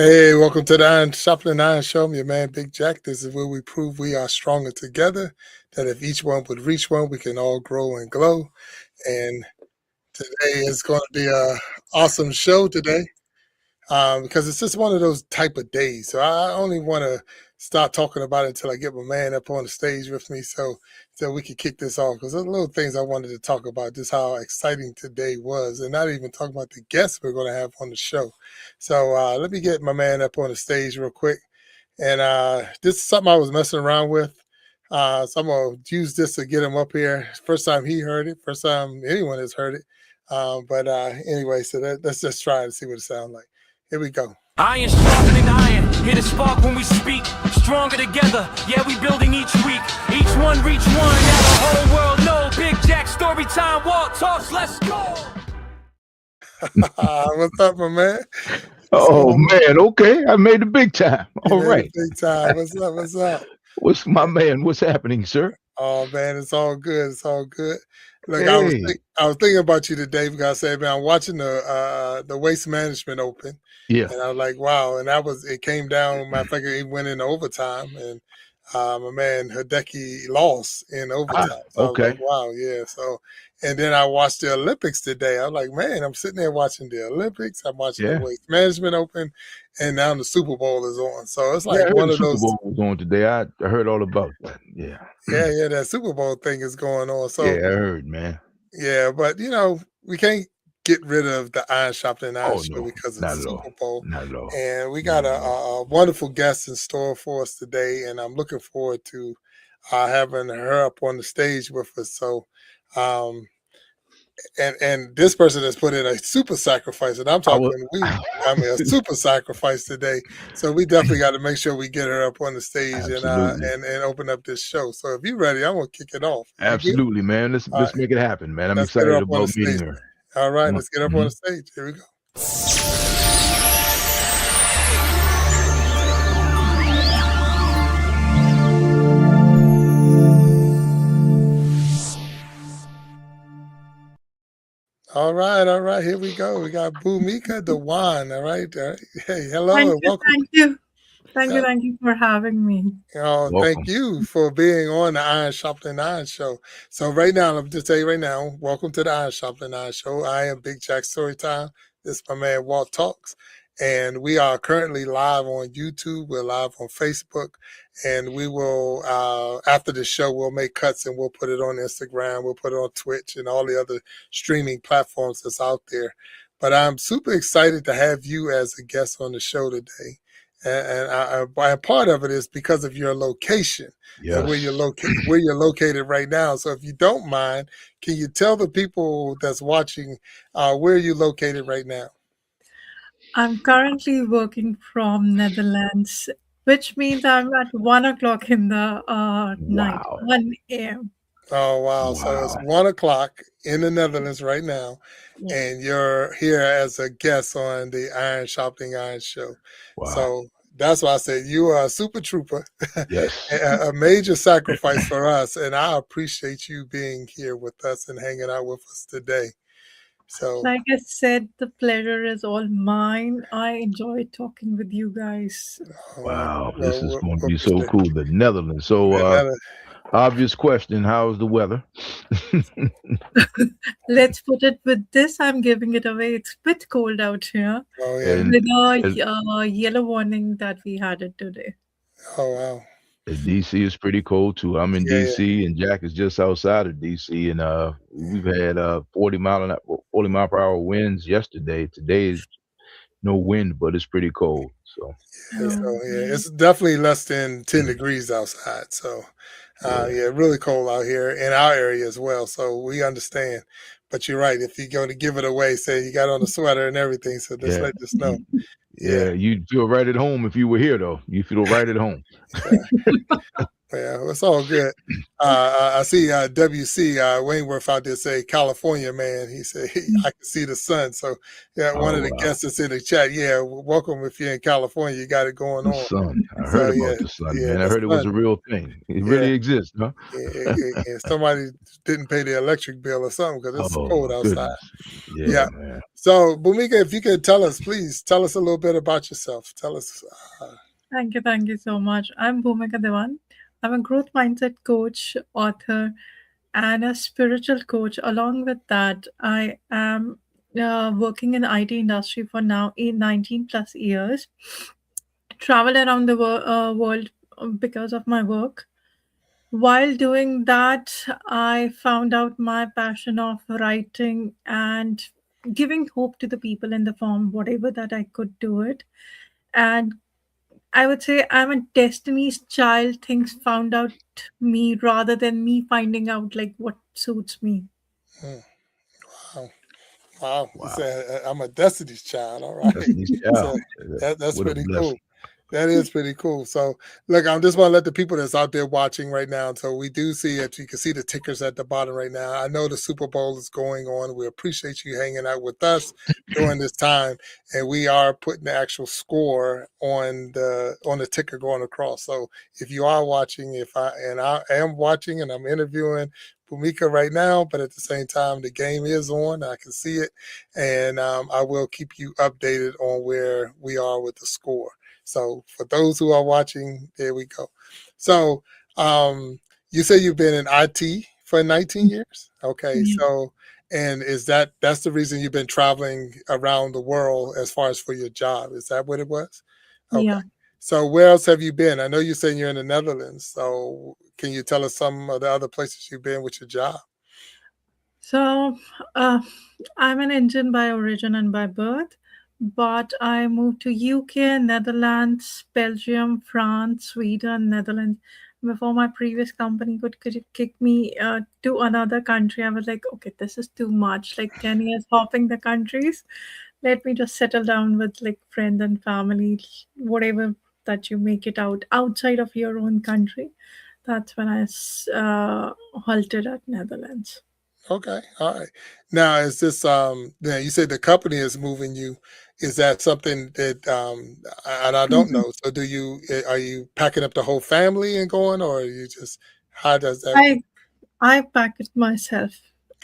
Hey, welcome to the Iron Sharpening Iron Show. I'm your man, Big Jack. This is where we prove we are stronger together, that if each one would reach one, we can all grow and glow. And today is going to be a awesome show today because it's just one of those type of days. So I only want to start talking about it until I get my man up on the stage with me so we can kick this off because there's little things I wanted to talk about, just how exciting today was, and not even talking about the guests we're going to have on the show. So let me get my man up on the stage real quick. And this is something I was messing around with. So I'm going to use this to get him up here. First time he heard it, first time anyone has heard it. But anyway, so let's just try and see what it sounds like. Here we go. Iron sharpening iron, hit a spark when we speak. Stronger together, yeah, we building each week. Each one reach one, now the whole world know. Big Jack StoryTime, walk, talks, let's go. What's up, my man? Oh man, okay. I made the big time. All right. Big time. What's up? What's up? What's my man? What's happening, sir? Oh man, it's all good. It's all good. Look, Hey. I was thinking about you today because I said, man, I'm watching the Waste Management Open. Yeah. And I was like, wow. And it came down. Matter of fact, it went into overtime. And my man Hideki lost in overtime. So okay. I was like, wow, yeah. So, and then I watched the Olympics today. I was like, man, I'm sitting there watching the Olympics. I'm watching the Waste Management Open. And now the Super Bowl is on. So it's like one of those. Super Bowl was on today. I heard all about that. Yeah. Yeah, that Super Bowl thing is going on. So yeah, I heard, man. Yeah, but we can't get rid of the Iron Sharpening Iron Show because of the Super Bowl. Not at all. And we got a wonderful guest in store for us today, and I'm looking forward to having her up on the stage with us. So, and this person has put in a super sacrifice, and I'm talking a super sacrifice today. So we definitely got to make sure we get her up on the stage and open up this show. So if you're ready, I'm gonna kick it off. Absolutely, man. Let's make it happen, man. I'm excited about meeting her. All right, let's get up on the stage. Here we go. All right. Here we go. We got Bhoomika Diwan. All right. Hey, hello and welcome. Thank you for having me. Oh, thank you for being on the Iron Sharpening Iron Show. So right now, let me just tell you right now, welcome to the Iron Sharpening Iron Show. I am Big Jack StoryTime. This is my man Walt Talks. And we are currently live on YouTube. We're live on Facebook. And we will, after the show, we'll make cuts and we'll put it on Instagram. We'll put it on Twitch and all the other streaming platforms that's out there. But I'm super excited to have you as a guest on the show today. And part of it is because of your location, and where you're located right now. So if you don't mind, can you tell the people that's watching where are you located right now? I'm currently working from Netherlands, which means I'm at 1 o'clock in the night, 1 a.m. Oh, wow. So it's 1 o'clock in the Netherlands right now, and you're here as a guest on the Iron Sharpening Iron Show. Wow. So that's why I said you are a super trooper, a major sacrifice for us, and I appreciate you being here with us and hanging out with us today. So, like I said, the pleasure is all mine. I enjoy talking with you guys. Wow, this is going to be so cool. The Netherlands. So, obvious question, how's the weather? Let's put it with this. I'm giving it away. It's a bit cold out here. Oh, yeah. With a yellow warning that we had it today. Oh, wow. DC is pretty cold too. I'm in DC and Jack is just outside of DC, and we've had 40 mile per hour winds yesterday. Today is no wind, but it's pretty cold. So it's definitely less than 10 degrees outside. So really cold out here in our area as well. So we understand. But you're right. If you're going to give it away, say you got on a sweater and everything, so just let us know. Yeah, you'd feel right at home if you were here, though. You feel right at home. Well, it's all good. I see WC Wayneworth out there say California man. He said I can see the sun. So yeah, one Oh of the wow, guests that's in the chat. Yeah, welcome if you're in California. You got it going the on. sun. I So heard yeah, about the sun, yeah, man. I the heard it was sun. a real thing. It Yeah, really exists, huh? yeah. Somebody didn't pay the electric bill or something because it's Oh cold my outside. goodness. Yeah. Yeah, man. So Bhumika, if you could tell us, please tell us a little bit about yourself. Tell us. Thank you so much. I'm Bhoomika Diwan. I'm a growth mindset coach, author, and a spiritual coach. Along with that, I am working in the IT industry for now 19 plus years. Travel around the world because of my work. While doing that, I found out my passion of writing and giving hope to the people in the form whatever that I could do it. And I would say I'm a destiny's child. Things found out me rather than me finding out like what suits me. Hmm, wow. Wow. You Wow. said I'm a Destiny's Child. All right. Destiny's So Child. that's What a pretty cool. blessing. That is pretty cool. So, look, I'm just want to let the people that's out there watching right now. So, we do see it. You can see the tickers at the bottom right now. I know the Super Bowl is going on. We appreciate you hanging out with us during this time, and we are putting the actual score on the ticker going across. So, if you are watching, I am watching, and I'm interviewing Bhumika right now, but at the same time, the game is on. I can see it, and I will keep you updated on where we are with the score. So for those who are watching, there we go. So um, you say you've been in IT for 19 years? Okay. Yeah. So and that's the reason you've been traveling around the world as far as for your job? Is that what it was? Okay. Yeah. So where else have you been? I know you're saying you're in the Netherlands. So can you tell us some of the other places you've been with your job? So, uh, I'm an Indian by origin and by birth, but I moved to UK, Netherlands, Belgium, France, Sweden, Netherlands. Before my previous company could kick me to another country, I was like, okay, this is too much. Like 10 years hopping the countries. Let me just settle down with like friends and family, whatever that you make it out outside of your own country. That's when I halted at Netherlands. Okay, all right. Now, is this now you said the company is moving you. Is that something that and I don't know. So are you packing up the whole family and going, or are you just how does that work? I I pack it myself.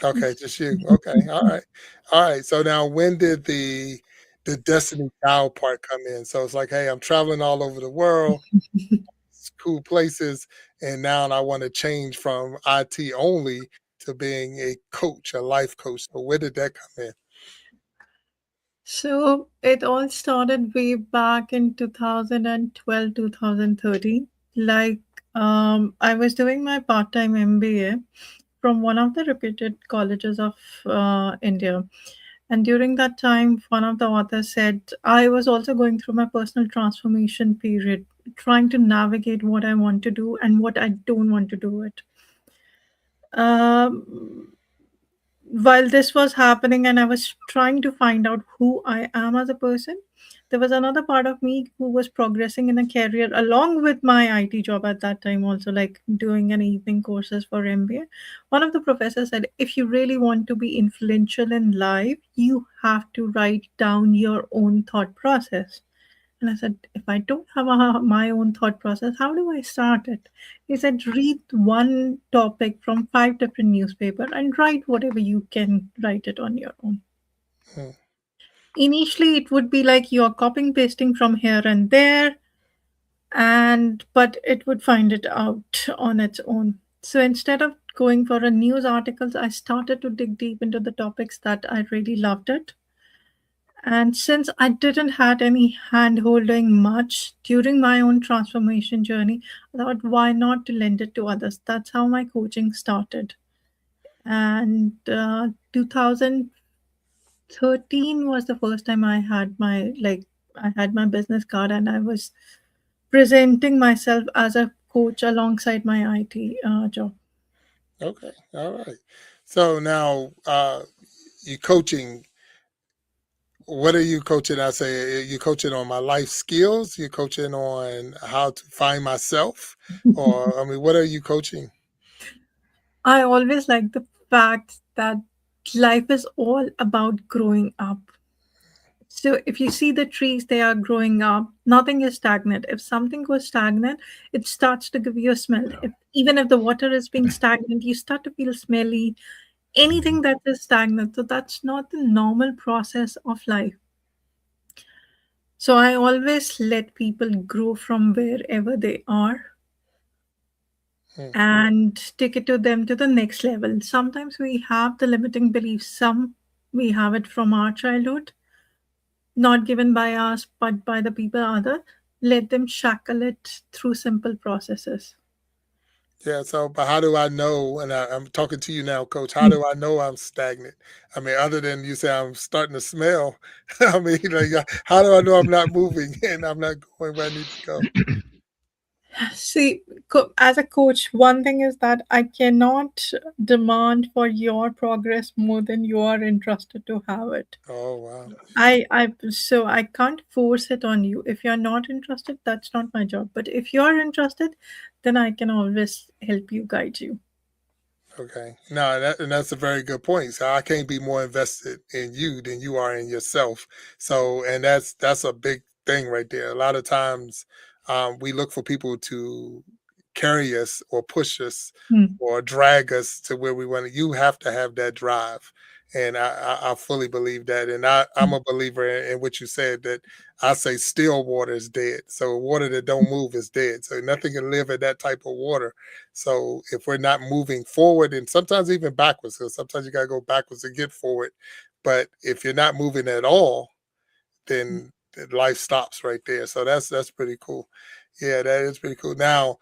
Okay, just you. Okay, all right. All right. So now when did the Destiny Child part come in? So it's like, hey, I'm traveling all over the world, cool places, and now I want to change from IT only to being a coach, a life coach. So where did that come in? So it all started way back in 2012, 2013. Like I was doing my part-time MBA from one of the reputed colleges of India. And during that time, one of the authors said, I was also going through my personal transformation period, trying to navigate what I want to do and what I don't want to do it. Um, while this was happening and I was trying to find out who I am as a person, there was another part of me who was progressing in a career along with my IT job at that time, also like doing an evening courses for MBA. One of the professors said, if you really want to be influential in life, you have to write down your own thought process. And I said, if I don't have my own thought process, how do I start it? He said, read one topic from five different newspapers and write whatever you can write it on your own. Hmm. Initially, it would be like you're copying pasting from here and there, and but it would find it out on its own. So instead of going for a news articles, I started to dig deep into the topics that I really loved it. And since I didn't had any hand holding much during my own transformation journey, I thought why not to lend it to others? That's how my coaching started. And 2013 was the first time I had my business card and I was presenting myself as a coach alongside my IT job. Okay, all right. So now you coaching. what are you coaching? I say you coaching on my life skills. You coaching on how to find myself, or I mean, what are you coaching? I always like the fact that life is all about growing up. So if you see the trees, they are growing up. Nothing is stagnant. If something goes stagnant, it starts to give you a smell. Yeah. Even if the water is being stagnant, you start to feel smelly. Mhm. Anything that is stagnant, so that's not the normal process of life. So I always let people grow from wherever they are Hmm. and take it to them to the next level. Sometimes we have the limiting beliefs. Some we have it from our childhood, not given by us, but by the people other. Let them shackle it through simple processes. Yeah. So, but how do I know? And I'm talking to you now, Coach. How Mm. do I know I'm stagnant? I mean, other than you say I'm starting to smell. I mean, like, how do I know I'm not moving and I'm not going where I need to go? See, as a coach, one thing is that I cannot demand for your progress more than you are interested to have it. Oh wow. So I can't force it on you. If you're not interested, that's not my job. But if you're interested, then I can always help you, guide you. Okay. No, and that's a very good point. So I can't be more invested in you than you are in yourself. So, and that's a big thing right there. A lot of times, we look for people to carry us or push us Mm, or drag us to where we want to. You have to have that drive, and I fully believe that. And I'm mm, a believer in what you said that I say still water is dead. So water that don't move is dead. So nothing can live in that type of water. So if we're not moving forward and sometimes even backwards, because sometimes you gotta go backwards to get forward. But if you're not moving at all, then life stops right there. So that's pretty cool. Yeah, that is pretty cool. Now,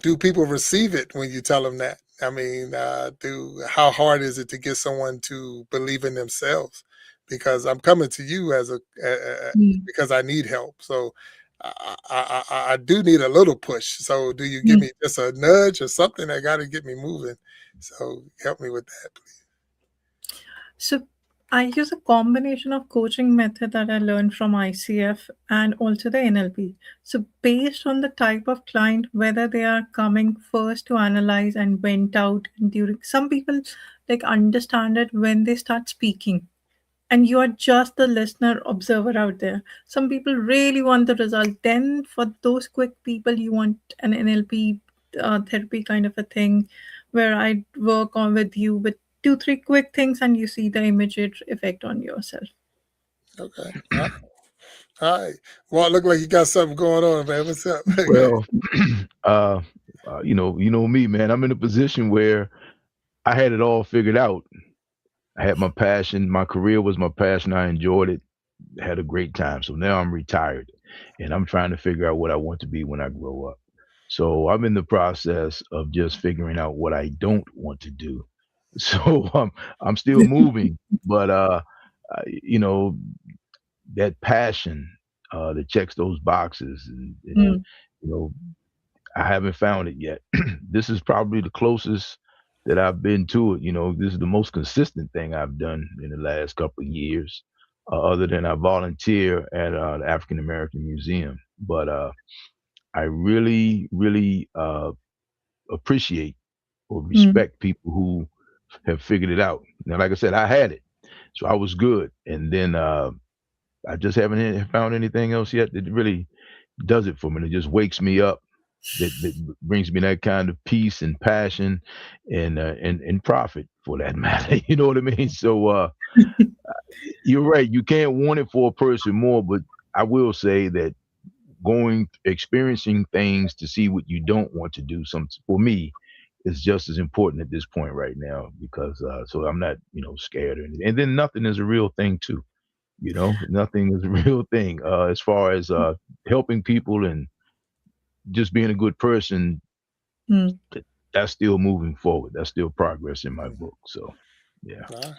do people receive it when you tell them that? I mean, do how hard is it to get someone to believe in themselves? Because I'm coming to you as mm, because I need help. So I do need a little push. So do you give mm. me just a nudge or something that got to get me moving? So help me with that, please. So I use a combination of coaching method that I learned from ICF and also the NLP. So based on the type of client, whether they are coming first to analyze and went out and during, some people like understand it when they start speaking, and you are just the listener observer out there. Some people really want the result. Then for those quick people, you want an NLP therapy kind of a thing, where I work on with you with two three quick things and you see the immediate effect on yourself. Okay. All right. Well, it look like you got something going on, man. What's up? Well, uh, you know me, man. I'm in a position where I had it all figured out. I had my passion. My career was my passion. I enjoyed it. Had a great time. So now I'm retired, and I'm trying to figure out what I want to be when I grow up. So I'm in the process of just figuring out what I don't want to do. So I'm still moving, but you know, that passion that checks those boxes, and Mm, you know, I haven't found it yet. This is probably the closest that I've been to it. You know, this is the most consistent thing I've done in the last couple of years, other than I volunteer at the African American Museum. But I really, really appreciate or mm. respect people who have figured it out. Now, like I said, I had it, so I was good, and then I just haven't found anything else yet that really does it for me. It just wakes me up. That brings me that kind of peace and passion, and profit for that matter. You know what I mean? So you're right. You can't want it for a person more, but I will say that experiencing things to see what you don't want to do, some for me, is just as important at this point right now, because so I'm not scared or anything. And then nothing is a real thing too. Nothing is a real thing as far as helping people and just being a good person. Mm. That's still moving forward. That's still progress in my book. So, yeah. Nah.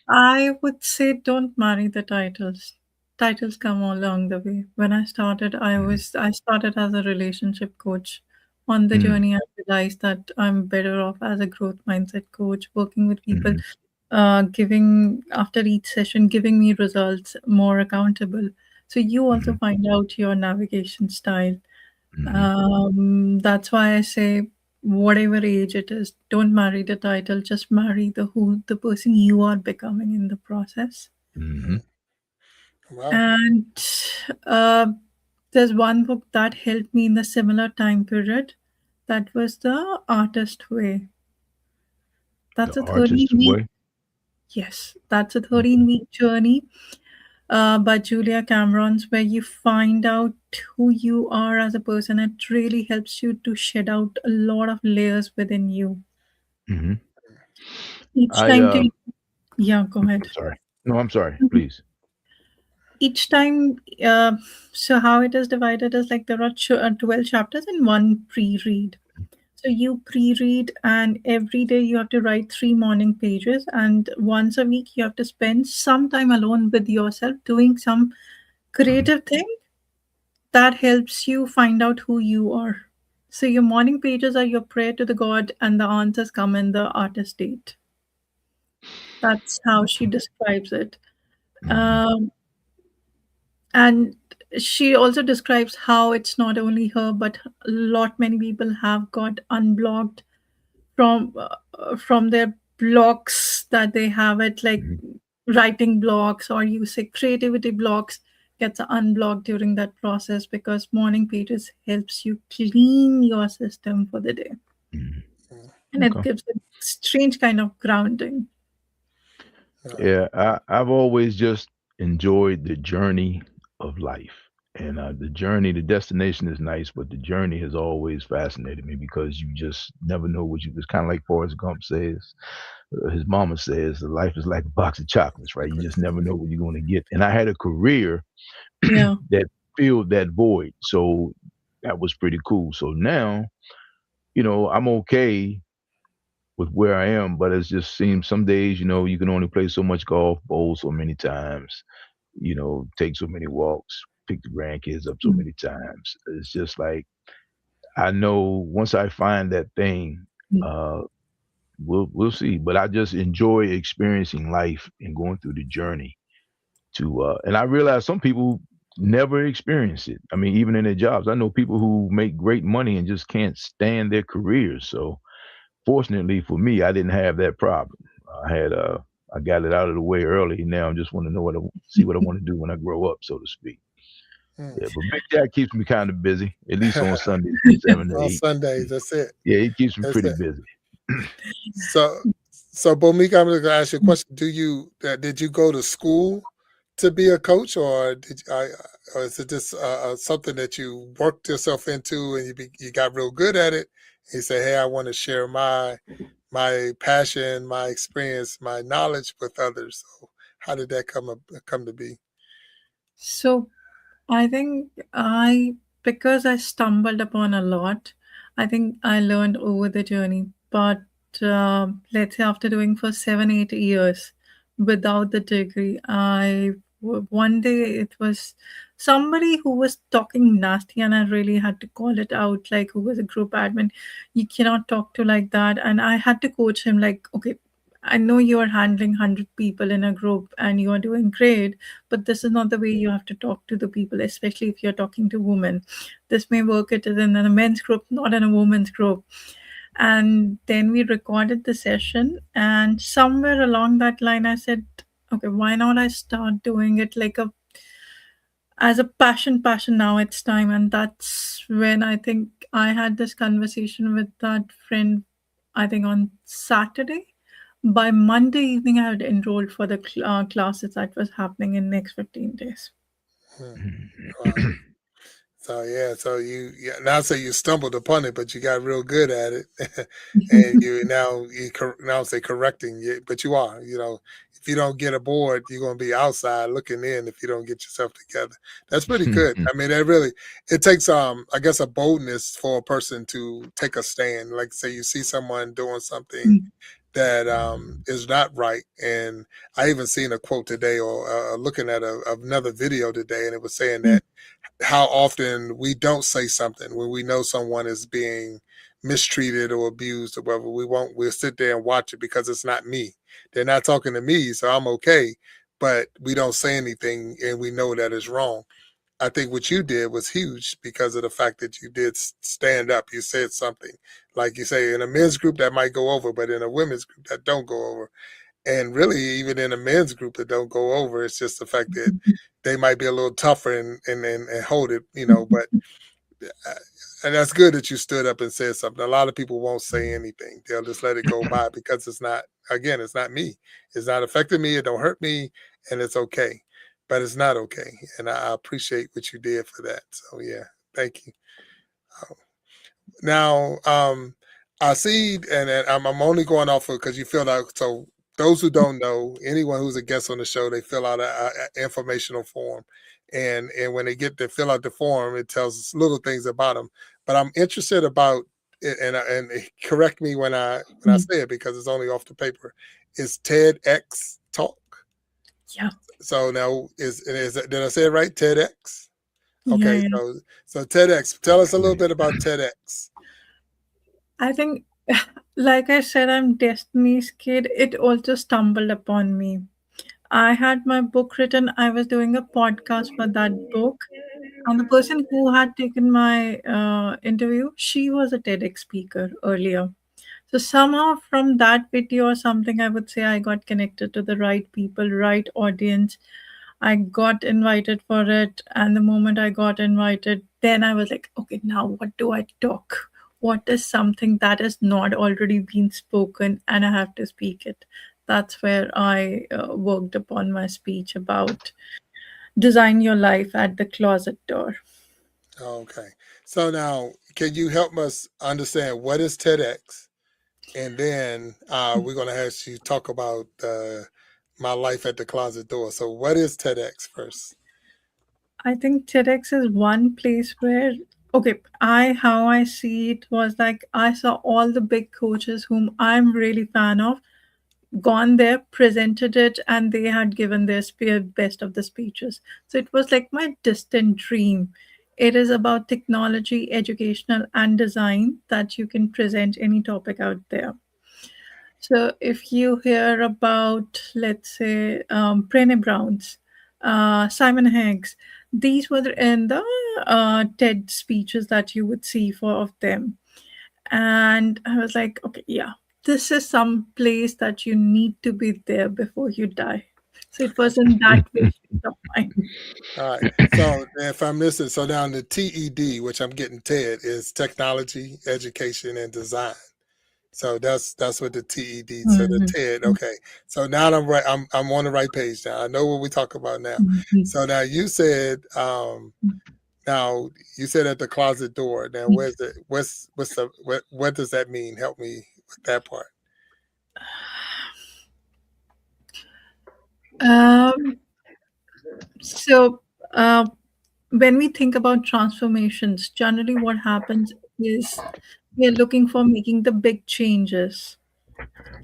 I would say don't marry the titles. Titles come along the way. When I started, Mhm. I started as a relationship coach. On the Mm, journey, I realized that I'm better off as a growth mindset coach, working with people mhm, giving after each session, giving me results, more accountable. So you also Mhm. find out your navigation style. Mhm. That's why I say, whatever age it is, don't marry the title, just marry the person you are becoming in the process. Mhm. Wow. And uh, there's one book that helped me in the similar time period. That was The Artist Way. The That's a 13 artist's week, way. yes, that's a Okay. 13-week journey by Julia Cameron's, where you find out who you are as a person. It really helps you to shed out a lot of layers within you. Mhm. Each I time to, yeah, go ahead. I'm sorry. No, I'm sorry. Mhm. Please. Each time, so how it is divided is like there are 12 chapters in one pre-read. So you pre-read, and every day you have to write 3 morning pages, and once a week you have to spend some time alone with yourself doing some Mhm. creative thing that helps you find out who you are. So your morning pages are your prayer to the God, and the answers come in the artist state. That's how she Okay. describes it. Mhm. Um, and she also describes how it's not only her, but a lot many people have got unblocked from their blocks that they have it, like Mhm. writing blocks, or you say creativity blocks, gets unblocked during that process, because morning pages helps you clean your system for the day, Mhm. Mm, and it Okay. gives a strange kind of grounding. yeah. Yeah, I've always just enjoyed the journey of life. And the journey, the destination is nice, but the journey has always fascinated me because you just never know what you. It's kind of like Forrest Gump says, his mama says, life is like a box of chocolates, right? You just never know what you're going to get. And I had a career Yeah. that filled that void, so that was pretty cool. So now, I'm okay with where I am, but it just seems some days, you can only play so much golf, bowl so many times, take so many walks, pick the grandkids up so Mm. many times. It's just like I know once I find that thing, Mm. uh, we'll see. But I just enjoy experiencing life and going through the journey and I realize some people never experience it. I mean, even in their jobs, I know people who make great money and just can't stand their careers. So fortunately for me, I didn't have that problem. I got it out of the way early. Now I just want to know see what I want to do when I grow up, so to speak. Mm. Yeah, but Big Jack keeps me kind of busy, at least on Sundays from 7 to On 8. Sundays, that's it. Yeah, he keeps me That's pretty it. busy. So, so Bhoomika, I'm going to ask you a question. Did you go to school to be a coach, or or is it just something that you worked yourself into and you got real good at it? And you say, "Hey, I want to share my passion, my experience, my knowledge with others." So, how did that come to be? So I think because I stumbled upon a lot, I think I learned over the journey. But let's say after doing for 7, 8 years without the degree, one day it was somebody who was talking nasty, and I really had to call it out. Like, who was a group admin, you cannot talk to like that, and I had to coach him. Like, okay, I know you are handling 100 people in a group and you are doing great, but this is not the way you have to talk to the people, especially if you're talking to women. This may work it is in a men's group, not in a women's group. And then we recorded the session, and somewhere along that line I said, okay, why not I start doing it like a as a passion. Now it's time. And that's when I think I had this conversation with that friend, I think on Saturday. By Monday evening I had enrolled for the classes that was happening in next 15 days. Hmm. Wow. So yeah, so now say you stumbled upon it, but you got real good at it, and now say correcting it, but you are, if you don't get aboard, you're gonna be outside looking in if you don't get yourself together. That's pretty good. I mean, it takes I guess a boldness for a person to take a stand. Like say you see someone doing something that is not right. And I even seen a quote today, or looking at another video today, and it was saying Mm. that how often we don't say something when we know someone is being mistreated or abused or whatever. We'll sit there and watch it because it's not me. They're not talking to me, so I'm okay. But we don't say anything, and we know that is wrong. I think what you did was huge because of the fact that you did stand up. You said something, like you say, in a men's group that might go over, but in a women's group that don't go over. And really, even in a men's group that don't go over, it's just the fact that they might be a little tougher and hold it, But uh, and that's good that you stood up and said something. A lot of people won't say anything; they'll just let it go by because it's not. Again, it's not me. It's not affecting me. It don't hurt me, and it's okay. But it's not okay, and I appreciate what you did for that. So yeah, thank you. Um, now, I see, and I'm only going off of because you filled out. So those who don't know, anyone who's a guest on the show, they fill out a informational form, and when they get to fill out the form, it tells us little things about them. But I'm interested about it, and correct me when I Mm. say it because it's only off the paper. Is TEDx talk? Yeah, So now did I say it right? TEDx. yeah, Okay, yeah. so TEDx. Tell us a little bit about TEDx. I think, like I said, I'm Destiny's kid. It also stumbled upon me. I had my book written. I was doing a podcast for that book. And the person who had taken my interview, she was a TEDx speaker earlier. So somehow from that video or something, I would say I got connected to the right people, right audience. I got invited for it. And the moment I got invited, then I was like, okay, now what do I talk? What is something that has not already been spoken and I have to speak it? That's where I worked upon my speech about design your life at the closet door. Okay. So now, can you help us understand what is TEDx? And then we're going to have you talk about my life at the closet door. So, what is TEDx first? I think TEDx is one place where, okay, how I see it was like I saw all the big coaches whom I'm really fan of gone there, presented it, and they had given their best of the speeches. So it was like my distant dream. It is about technology, educational, and design that you can present any topic out there. So if you hear about, let's say, Brené Brown's, Simon Heggs, these were in the TED speeches that you would see for of them. And I was like, okay, yeah, this is some place that you need to be there before you die. So it was in that way shape of mine. All right. So, if I miss it, so now the TED, which I'm getting TED, is technology, education, and design. So that's what the TED. So the Mhm. TED. Okay. So now I'm right. I'm on the right page now. I know what we talk about now. Mhm. So now you said now you said at the closet door. Now where's the what's the what does that mean? Help me with that part. Um, so, uh, when we think about transformations, generally what happens is we are looking for making the big changes.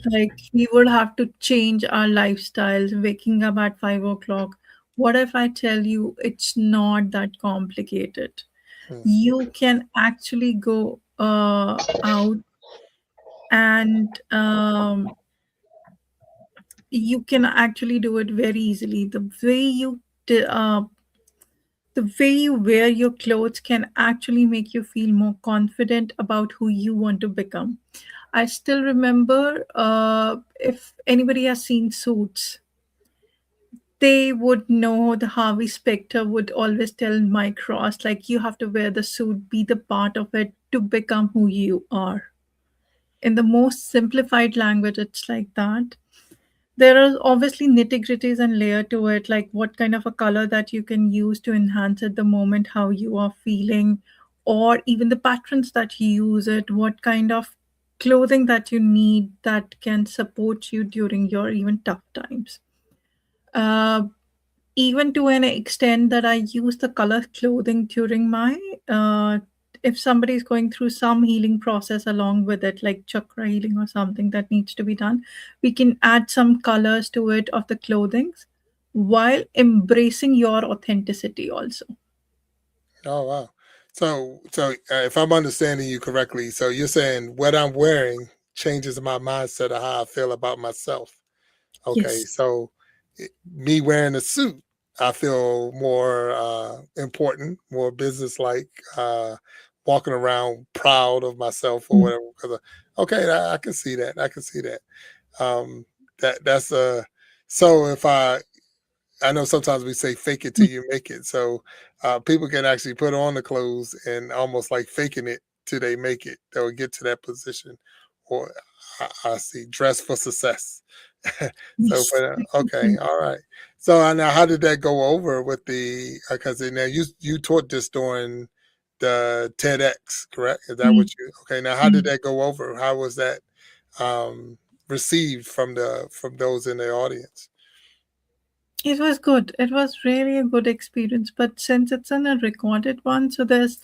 Like we would have to change our lifestyles, waking up at 5 o'clock. What if I tell you it's not that complicated? Hmm. You can actually go out and you can actually do it very easily. The way you wear your clothes can actually make you feel more confident about who you want to become. I still remember, if anybody has seen Suits, they would know the Harvey Specter would always tell Mike Ross, like, you have to wear the suit, be the part of it to become who you are. In the most simplified language, it's like that. There are obviously nitty gritties and layer to it, like what kind of a color that you can use to enhance at the moment how you are feeling, or even the patterns that you use it, what kind of clothing that you need that can support you during your even tough times. Uh, Even to an extent that I use the color clothing during my if somebody is going through some healing process along with it, like chakra healing or something that needs to be done, we can add some colors to it of the clothings while embracing your authenticity also. Oh wow. So if I'm understanding you correctly, so you're saying what I'm wearing changes my mindset of how I feel about myself. Okay, Yes. so me wearing a suit, I feel more important, more businesslike, walking around proud of myself or Mm, whatever. Because okay, I can see that. I can see that. Um, that's a so if I know sometimes we say fake it till mm, you make it. So people can actually put on the clothes and almost like faking it till they make it. They'll get to that position. Or I see dress for success. So, yes. but okay, all right. So now, how did that go over with the? Because now you taught this during the TEDx, correct? Is that what Mm, you? Okay, now how did mm. that go over? How was that um, received from those in the audience? It was good. It was really a good experience. But since it's in a recorded one, so there's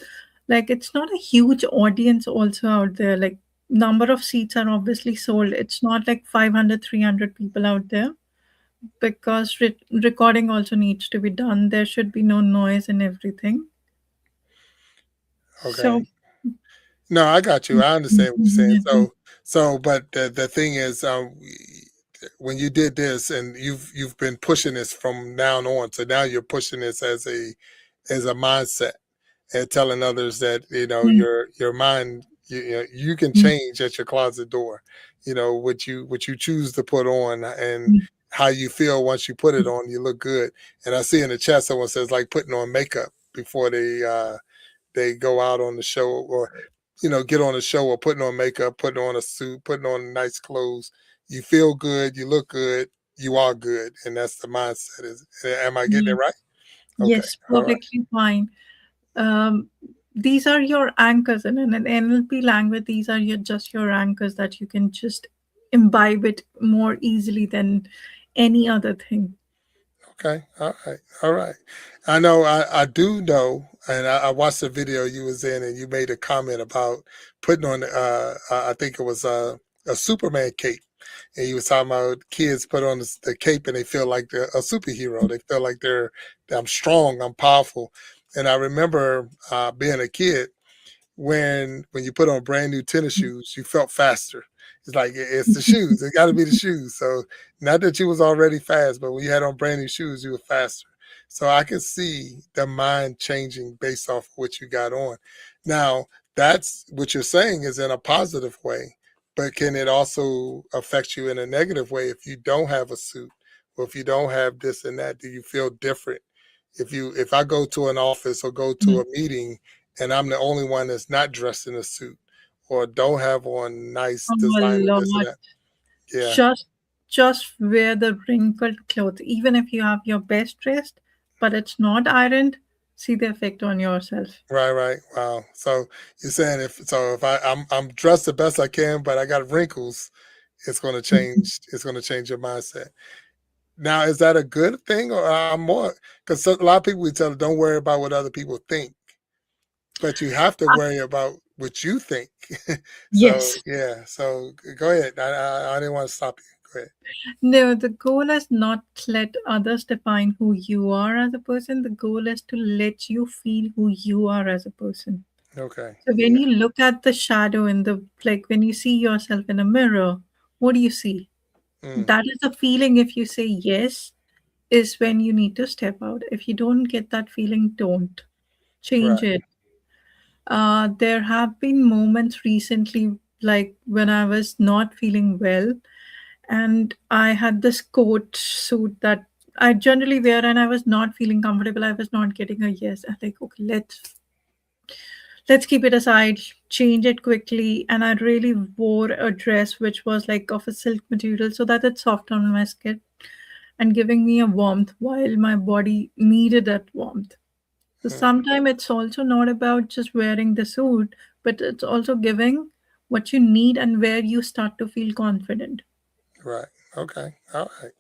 like it's not a huge audience also out there. Like number of seats are obviously sold. It's not like 500, 300 people out there because recording also needs to be done. There should be no noise and everything. So Okay. No, I got you. I understand what you're saying. But the thing is, when you did this, and you've been pushing this from now on, so now you're pushing this as a mindset and telling others that your mind you can change at your closet door. You know what you choose to put on and how you feel once you put it on. You look good. And I see in the chat someone says like putting on makeup before they go out on the show or get on a show or putting on makeup, putting on a suit, putting on nice clothes. You feel good, you look good, you are good, and that's the mindset. Is am I getting it right? Okay, yes, all right, perfectly fine. Um, these are your anchors, and in an NLP language, these are just your anchors that you can just imbibe it more easily than any other thing. okay, all right, all right. I know, I do know, and I watched the video you was in, and you made a comment about putting on. I think it was a Superman cape. And he was talking about kids put on the cape and they feel like they're a superhero. They feel like I'm strong, I'm powerful. And I remember being a kid when you put on brand new tennis shoes, you felt faster. It's like it's the shoes. It got to be the shoes. So not that you was already fast, but when you had on brand new shoes, you were faster. So I can see the mind changing based off of what you got on. Now that's what you're saying is in a positive way, but can it also affect you in a negative way if you don't have a suit or if you don't have this and that? Do you feel different? If I go to an office or go to Mhm. a meeting and I'm the only one that's not dressed in a suit or don't have on nice Oh designer this and Lord, that. Yeah, just just wear the wrinkled clothes, even if you have your best dressed, but it's not ironed. See the effect on yourself. right, right. Wow. So you're saying if I'm dressed the best I can, but I got wrinkles, it's going to change. It's going to change your mindset. Now, is that a good thing or I'm more because a lot of people we tell don't worry about what other people think, but you have to worry about what you think. So Yes. yeah. So go ahead. I didn't want to stop you. Go ahead. No, the goal is not let others define who you are as a person. The goal is to let you feel who you are as a person. Okay. So when you look at the shadow in the like when you see yourself in a mirror, what do you see? Mm, That is a feeling. If you say yes, is when you need to step out. If you don't get that feeling, don't change right. it. There have been moments recently, like when I was not feeling well, and I had this coat suit that I generally wear, and I was not feeling comfortable. I was not getting a yes. I think, okay, let's keep it aside, change it quickly. And I really wore a dress which was like of a silk material so that it's soft on my skin and giving me a warmth while my body needed that warmth. So Mm, sometimes it's also not about just wearing the suit, but it's also giving what you need and where you start to feel confident. right. Okay. All right.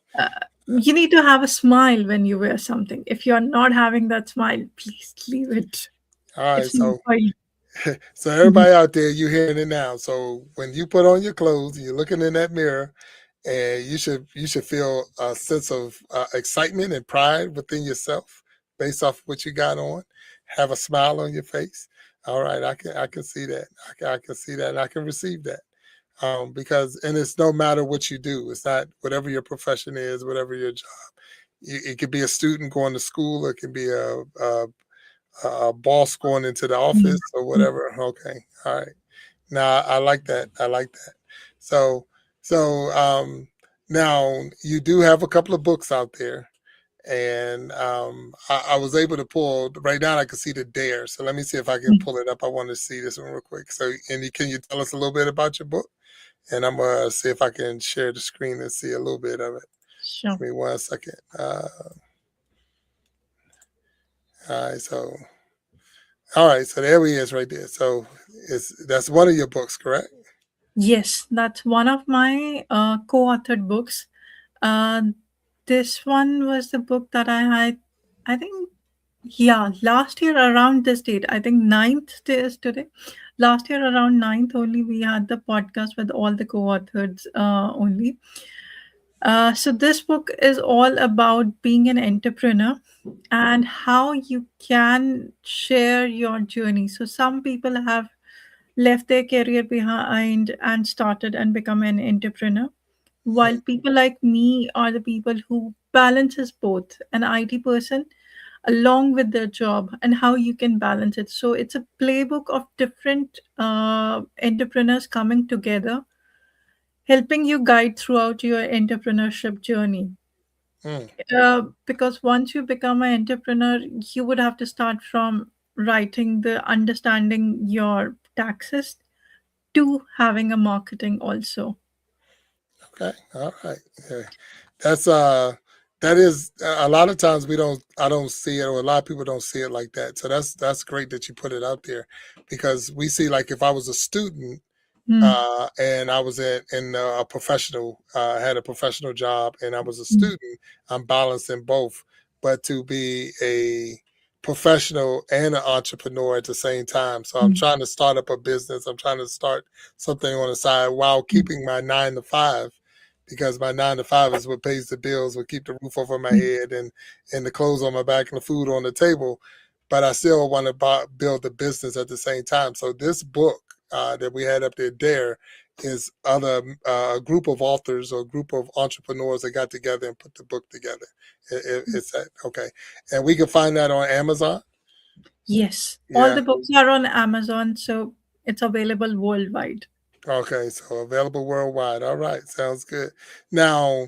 You need to have a smile when you wear something. If you're not having that smile, please leave it. All right. It's not So for you. So everybody out there, you hearing it now. So when you put on your clothes, you're looking in that mirror, and you should feel a sense of excitement and pride within yourself based off what you got on. Have a smile on your face. All right, I can see that. I can see that, and I can receive that. Because and it's no matter what you do. It's not whatever your profession is, whatever your job. It could be a student going to school. It can be a boss going into the office or whatever. Okay, all right. Now I like that. I like that. So so now you do have a couple of books out there, and I was able to pull right now. I can see the Dare. So let me see if I can pull it up. I want to see this one real quick. So can you tell us a little bit about your book? And I'm gonna see if I can share the screen and see a little bit of it. Sure. Give me 1 second. All right, so there he is right there. So that's one of your books, correct? Yes, that's one of my co-authored books. Uh, this one was the book that I had, I think, yeah, last year around this date. I think 9th day is today. Last year around 9th only, we had the podcast with all the co-authors only. So this book is all about being an entrepreneur and how you can share your journey. So some people have left their career behind and started and become an entrepreneur, while people like me are the people who balances both, an IT person along with their job, and how you can balance it. So it's a playbook of different entrepreneurs coming together, helping you guide throughout your entrepreneurship journey. Mm, Because once you become an entrepreneur, you would have to start from writing the understanding your taxes to having a marketing also. okay, all right. Yeah. That's that is a lot of times I don't see it, or a lot of people don't see it like that. So that's great that you put it out there, because we see, like, if I was a student Hmm. and I was in a professional, had a professional job, and I was a Hmm. student. I'm balancing both, but to be a professional and an entrepreneur at the same time. So I'm Hmm. trying to start up a business. I'm trying to start something on the side while keeping my 9 to 5, because my 9 to 5 is what pays the bills, what keep the roof over my head, and the clothes on my back and the food on the table. But I still want to build the business at the same time. So this book that we had up there is other a group of authors or a group of entrepreneurs that got together and put the book together. It's that okay, and we can find that on Amazon. Yes, all Yeah. the books are on Amazon, so it's available worldwide. Okay. So available worldwide. All right. Sounds good. Now,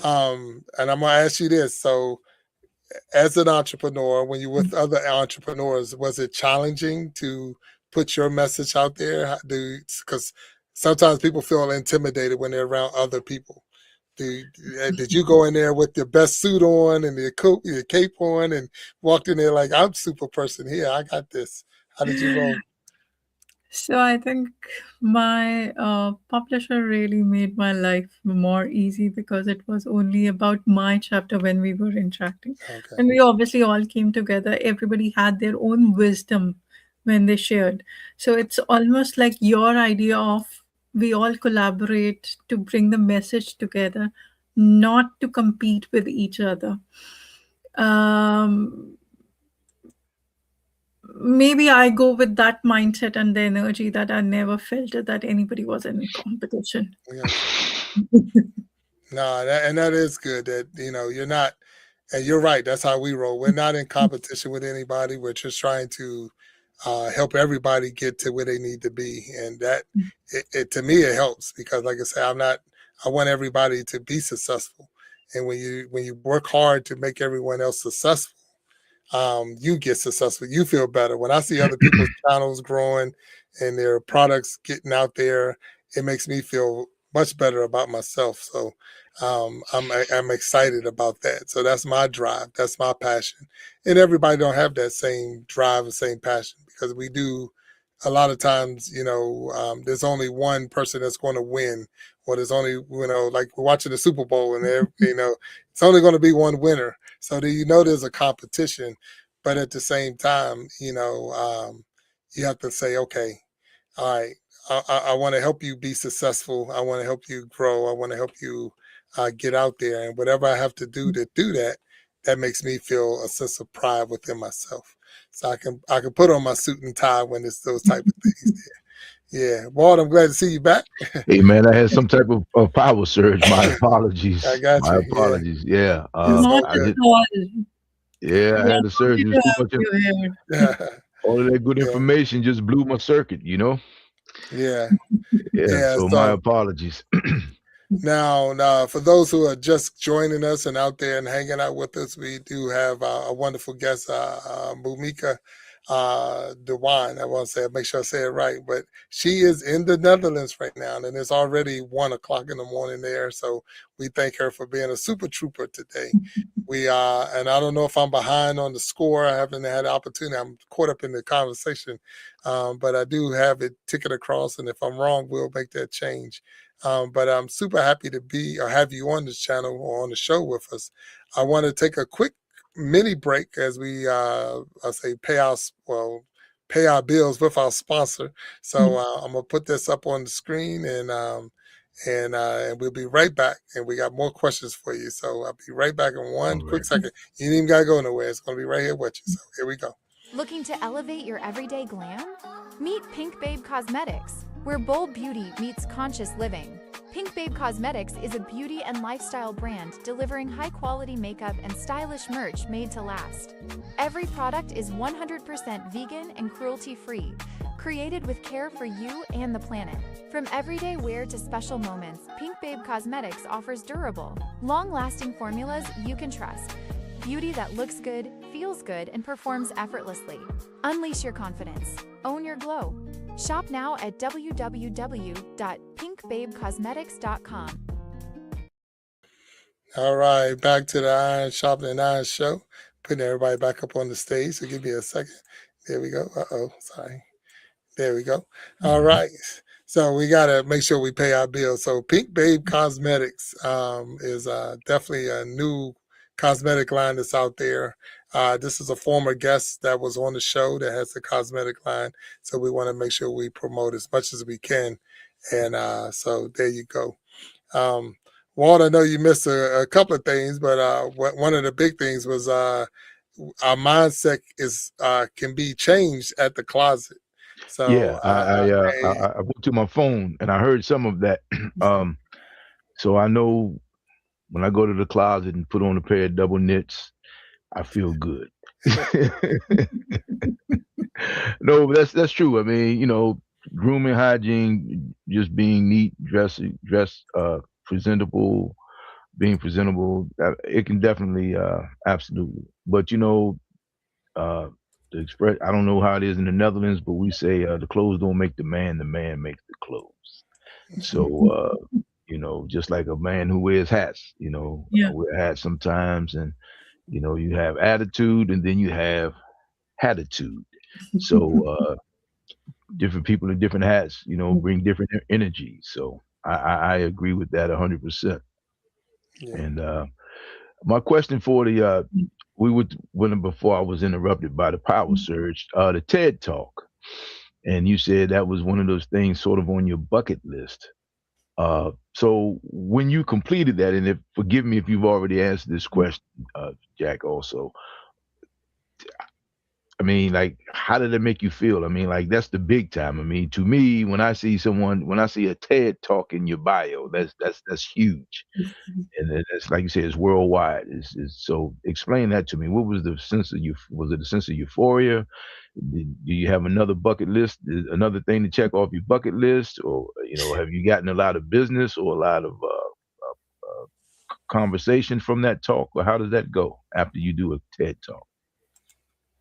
and I'm gonna ask you this. So, as an entrepreneur, when you're with other entrepreneurs, was it challenging to put your message out there? Because sometimes people feel intimidated when they're around other people. Did you go in there with your best suit on and your cape on and walked in there like, I'm super person here? I got this. How did you roll? So I think my publisher really made my life more easy because it was only about my chapter when we were interacting. Okay. And we obviously all came together. Everybody had their own wisdom when they shared. So it's almost like your idea of we all collaborate to bring the message together, not to compete with each other. Um, Maybe I go with that mindset and the energy that I never felt that anybody was in competition. Yes. No, and that is good that, you're not, and you're right. That's how we roll. We're not in competition with anybody. We're just trying to help everybody get to where they need to be. And that, to me, it helps because, like I say, I want everybody to be successful. And when you work hard to make everyone else successful, you get successful. You feel better. When I see other people's channels growing and their products getting out there, it makes me feel much better about myself. So I'm excited about that. So that's my drive. That's my passion. And everybody don't have that same drive and same passion, because we do a lot of times, there's only one person that's going to win, or there's only, like we're watching the Super Bowl and it's only going to be one winner. So there's a competition, but at the same time, you have to say, okay, all right, I want to help you be successful. I want to help you grow. I want to help you get out there. And whatever I have to do that, that makes me feel a sense of pride within myself. So I can put on my suit and tie when it's those type of things. Yeah, Walt, I'm glad to see you back. Hey man, I had some type of power surge. My I apologies. got My you. Yeah, apologies. Yeah. it's Not all I at good. did. all. Yeah, I We are had a surge. happy It to was too have much. you here. All of that good Yeah, information just blew my circuit. yeah, Yeah. yeah. So my So apologies. now, for those who are just joining us and out there and hanging out with us, we do have a wonderful guest, Bhoomika Diwan. I want to say, make sure I say it right, but she is in the Netherlands right now, and it's already 1 o'clock in the morning there. So we thank her for being a super trooper today. And I don't know if I'm behind on the score. I haven't had the opportunity. I'm caught up in the conversation, but I do have it ticking across, and if I'm wrong, we'll make that change. But I'm super happy to be or have you on this channel or on the show with us. I want to take a quick mini break as we, I say, pay our bills with our sponsor. So I'm gonna put this up on the screen and we'll be right back. And we got more questions for you. So I'll be right back in All one quick right. second. You ain't even gotta go nowhere. It's gonna be right here with you. So here we go. Looking to elevate your everyday glam? Meet Pink Babe Cosmetics, where bold beauty meets conscious living. Pink Babe Cosmetics is a beauty and lifestyle brand delivering high-quality makeup and stylish merch made to last. Every product is 100% vegan and cruelty-free, created with care for you and the planet. From everyday wear to special moments, Pink Babe Cosmetics offers durable, long-lasting formulas you can trust. Beauty that looks good, feels good, and performs effortlessly. Unleash your confidence. Own your glow. Shop now at www.pinkbabecosmetics.com. All right, back to the Iron Sharpening Iron Show. Putting everybody back up on the stage. So give me a second. There we go. Sorry. There we go. All right. So we got to make sure we pay our bills. So Pink Babe Cosmetics is definitely a new cosmetic line that's out there. This is a former guest that was on the show that has the cosmetic line. So we want to make sure we promote as much as we can. And so there you go. Walt, I know you missed a couple of things, but one of the big things was our mindset is can be changed at the closet. So Yeah. I went to my phone and I heard some of that. So I know when I go to the closet and put on a pair of double knits, I feel good. No, but that's true. I mean, grooming, hygiene, just being neat, dress presentable, being presentable. It can definitely, absolutely. But uh, the express. I don't know how it is in the Netherlands, but we say the clothes don't make the man makes the clothes. So just like a man who wears hats, I Yeah. wear hats sometimes, and you have attitude, and then you have attitude. So different people in different hats, bring different energies. So I agree with that 100%. yeah. And my question for the we would when before I was interrupted by the power surge, the TED talk, and you said that was one of those things sort of on your bucket list. So when you completed that, and forgive me if you've already answered this question, Jack, also, I mean, like, how did it make you feel? I mean, like, that's the big time. I mean, to me, when I see a TED talk in your bio, that's huge, and it's like you said, it's worldwide. So explain that to me. What was the sense of you? Was it a sense of euphoria? Do you have another bucket list, another thing to check off your bucket list, or have you gotten a lot of business or a lot of conversation from that talk, or how does that go after you do a TED talk?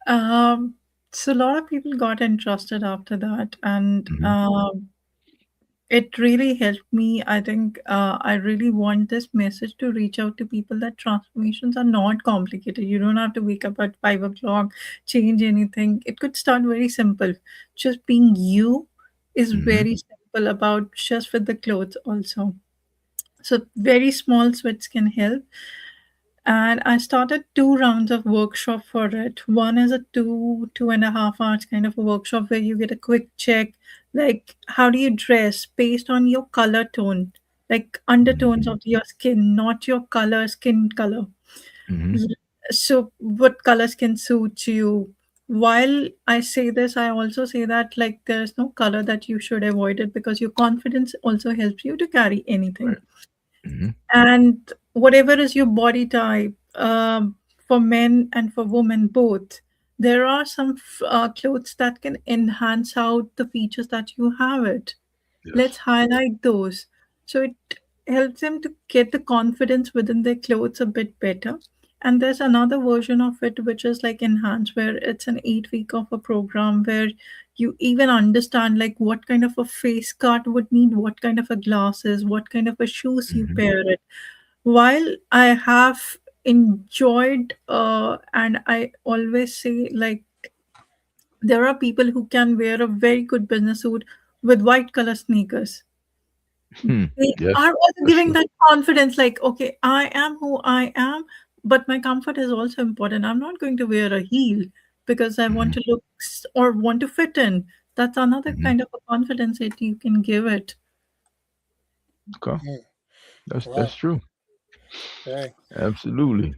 Um, so a lot of people got interested after that, and Hmm. it really helped me. I think I really want this message to reach out to people that transformations are not complicated. You don't have to wake up at 5 o'clock, change anything. It could start very simple. Just being you is Hmm. very simple about just with the clothes also. So very small sweats can help. And I started 2 rounds of workshop for it. One is a 2.5 hours kind of a workshop where you get a quick check, like how do you dress based on your color tone, like undertones Mhm. of your skin, not your color, skin color. Mhm. So what colors can suit you? While I say this, I also say that like there is no color that you should avoid it, because your confidence also helps you to carry anything. Right. Mhm. And whatever is your body type, for men and for women both, there are some clothes that can enhance out the features that you have it. Yes. Let's highlight those. So it helps them to get the confidence within their clothes a bit better. And there's another version of it which is like enhanced, where it's an 8 week of a program where you even understand like what kind of a face cut would need what kind of a glasses, what kind of a shoes you Mhm. pair it. While I have enjoyed, and I always say like there are people who can wear a very good business suit with white color sneakers. Hmm. They Yes, are also that's giving true. that confidence, like, okay, I am who I am, but my comfort is also important. I'm not going to wear a heel because I want Mhm. to look or want to fit in. That's another Mhm. kind of a confidence that you can give it. Okay. Mm, That's wow. true. Dang. Absolutely.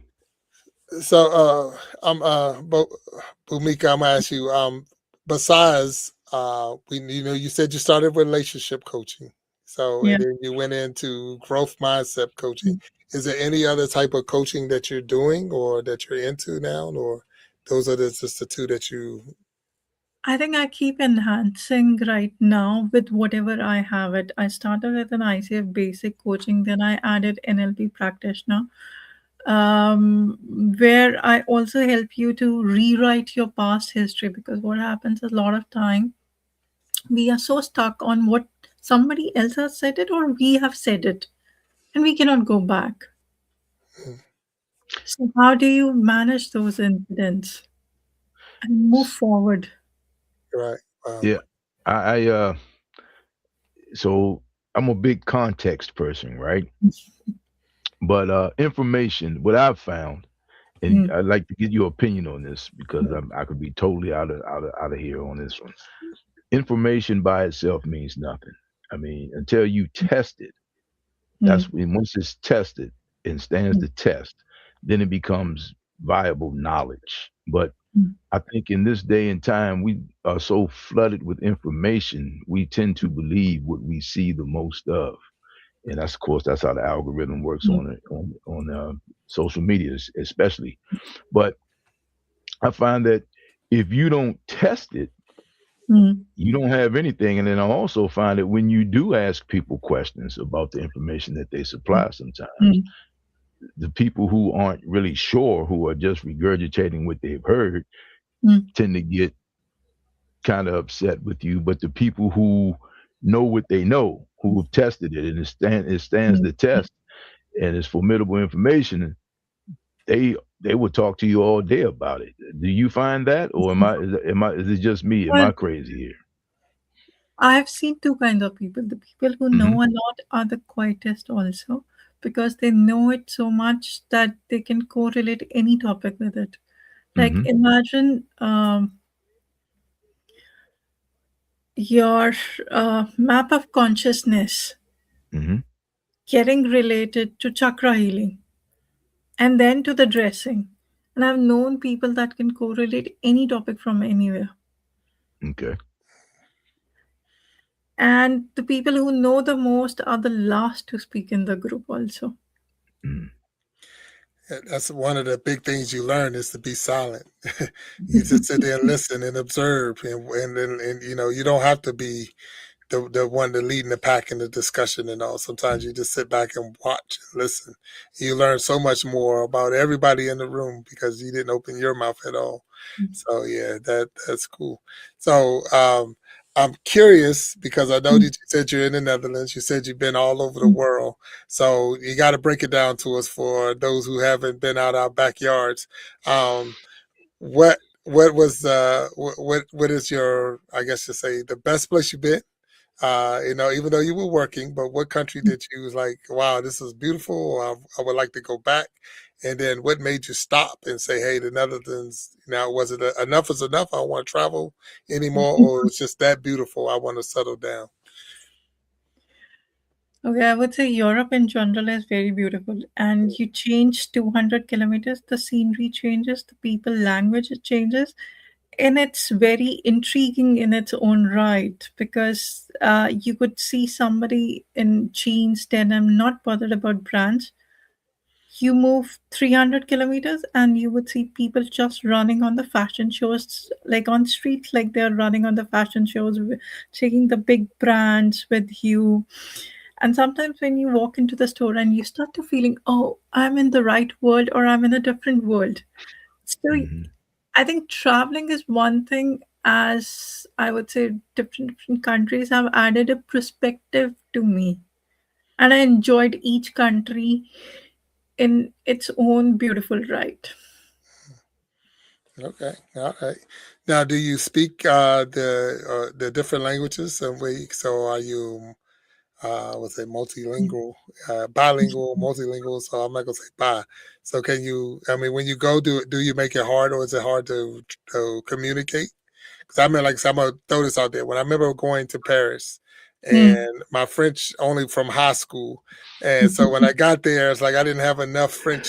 So, I'm Bhumika, I'm gonna ask you. Besides, you said you started relationship coaching, so Yeah. and then you went into growth mindset coaching. Is there any other type of coaching that you're doing or that you're into now, or those are just the two that you? I think I keep enhancing right now with whatever I have it. I started with an ICF basic coaching, then I added NLP practitioner, where I also help you to rewrite your past history, because what happens a lot of time we are so stuck on what somebody else has said it or we have said it, and we cannot go back. Mm, So how do you manage those incidents and move forward? right. Wow. Yeah. I so I'm a big context person, right? But information, what I've found, and Mm, I'd like to get your opinion on this because I could be totally out of here on this one. Information by itself means nothing. I mean, until you test it, that's mm, when once it's tested and stands mm, the test, then it becomes viable knowledge. But mm, I think in this day and time, we are so flooded with information, we tend to believe what we see the most of, and that's of course that's how the algorithm works mm, on it on social media, especially. But I find that if you don't test it, mm, you don't have anything. And then I also find that when you do ask people questions about the information that they mm, supply, sometimes mm, the people who aren't really sure, who are just regurgitating what they've heard, mm, tend to get kind of upset with you. But the people who know what they know, who have tested it and it stands mm, the test and it's formidable information, they will talk to you all day about it. Do you find that, or is it just me? Am Well, I crazy here? I've seen two kinds of people. The people who Hmm. know a lot are the quietest also, because they know it so much that they can correlate any topic with it. Like Hmm. imagine your map of consciousness Hmm. getting related to chakra healing and then to the dressing. And I've known people that can correlate any topic from anywhere. Okay. And the people who know the most are the last to speak in the group also. Mm. That's one of the big things you learn is to be silent. You just sit there and listen and observe, and you don't have to be the one that leading the pack in the discussion and all. Sometimes you just sit back and watch and listen. You learn so much more about everybody in the room because you didn't open your mouth at all. So yeah, that's cool. So I'm curious because I know that you said you're in the Netherlands. You said you've been all over the world. So you got to break it down to us for those who haven't been out our backyards. Um, what was what is your, I guess, to say, the best place you've been? Even though you were working, but what country did you was like, wow, this is beautiful, or I would like to go back? And then what made you stop and say, hey, the Netherlands, now was it enough is enough? I don't want to travel anymore, or it was just that beautiful? I want to settle down. Okay, I would say Europe in general is very beautiful. And you change 200 kilometers, the scenery changes, the people language it changes. And it's very intriguing in its own right because you could see somebody in jeans, denim, not bothered about brands. You move 300 kilometers and you would see people just running on the fashion shows, like on streets, like they're running on the fashion shows, taking the big brands with you. And sometimes when you walk into the store and you start to feeling, oh, I'm in the right world or I'm in a different world. So Hmm. I think traveling is one thing, as I would say, different countries have added a perspective to me. And I enjoyed each country in its own beautiful right. Okay, all right. Now, do you speak the different languages? So are you was it multilingual, bilingual, multilingual? So I'm not gonna say bi. So can you? I mean, when you go, do you make it hard, or is it hard to communicate? Because I mean, like, so I'm gonna throw this out there. When I remember going to Paris, Mm. and my French only from high school, and so when I got there, it's like I didn't have enough French